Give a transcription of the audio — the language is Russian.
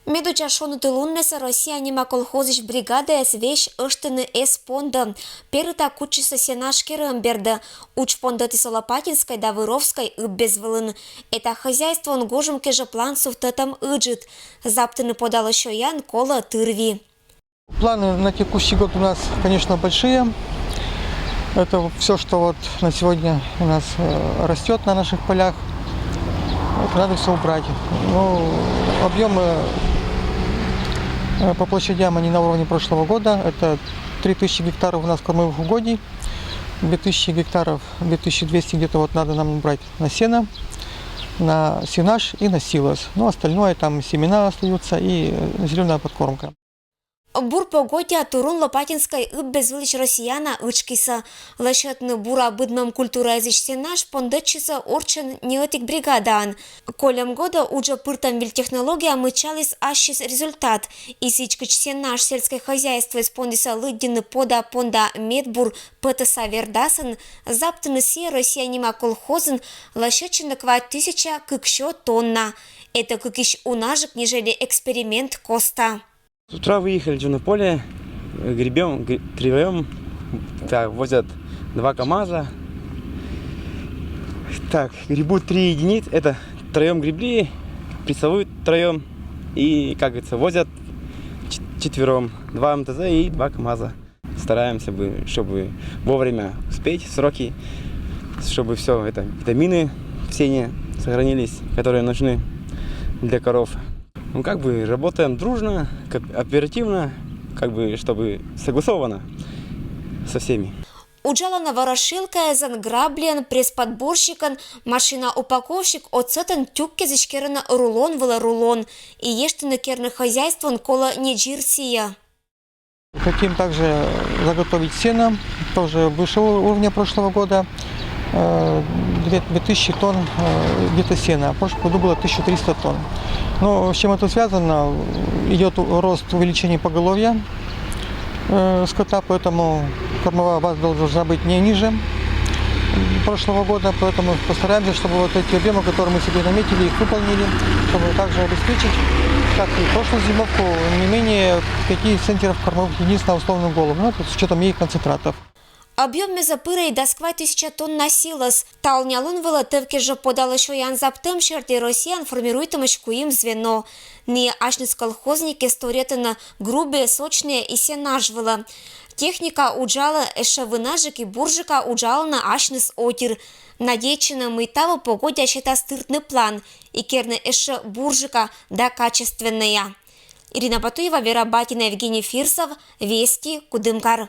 Медуча шоnuты луннеса Россия нема колхозыш бригада свеч ыштыны эс-понды. Перыта кучиса сенашкерым берді. Уч понды Лопатинской да Выровской безвылын. Это хозяйство он гожем кеже план суфтатам ыджит. Заптыны подало шоян кола тырви. Планы на текущий год у нас, конечно, большие. Это все, что вот на сегодня у нас растет на наших полях. Это надо все убрать. Ну, объемы по площадям они на уровне прошлого года. Это 3000 гектаров у нас кормовых угодий, 2000 гектаров, 2200 где-то вот надо нам убрать на сено, на сенаж и на силос. Ну, остальное там семена остаются и зеленая подкормка. Бур погодя Турун Лопатинской безвылич россияна ычкиса. Лашетны бура быдмам культура язычсе наш пондетчиса орчен неотик бригадан. Колем года уже пыртам виль технология мычалис ащис результат. И сичкачсе наш сельское хозяйство испондиса лыдины пода понда медбур пытаса вердасын, заптыны се россиянима колхозын лашетчины ква 1000 кыкщо тонна. Это кыкищ унажик нежели эксперимент коста. С утра выехали на поле, гребем, тривем, так, возят 2 КАМАЗа. Так, гребут 3 единицы, это троем гребли, прессовывают троем и, как говорится, возят четвером, 2 МТЗ и 2 КАМАЗа. Стараемся, чтобы вовремя успеть сроки, чтобы все это, витамины все сохранились, которые нужны для коров. Ну, как бы работаем дружно, оперативно, как бы, чтобы согласовано со всеми. Уджалана ворошилка, занграблен, пресс-подборщикан, машина-упаковщик, оцетан тюкке зачкерана рулон вела рулон, и ештыны керны хозяйствон кола неджирсия. Хотим также заготовить сено, тоже выше уровня прошлого года, 2000 тонн где-то сена, в прошлом году было 1300 тонн. Но с чем это связано? Идет рост увеличения поголовья скота, поэтому кормовая база должна быть не ниже прошлого года, поэтому постараемся, чтобы вот эти объемы, которые мы себе наметили, их выполнили, чтобы также обеспечить, как и прошлую зимовку, не менее 5 центнеров кормовых единиц на условную голову, ну, это с учетом их концентратов. Объем мезопыра и досква 1000 тонн носилась. Талнялун вела тевке же подала шоян заптым шерти россиян формирует им звено. Не ашнис колхозники сторетана грубые, сочные и сенажвела. Техника уджала эше вынажик и буржика уджала на ашнис отир. Надечина мытава погодя счета стыртный план. И керны эше буржика да качественная. Ирина Батуева, Вера Батина, Евгений Фирсов, Вести, Кудымкар.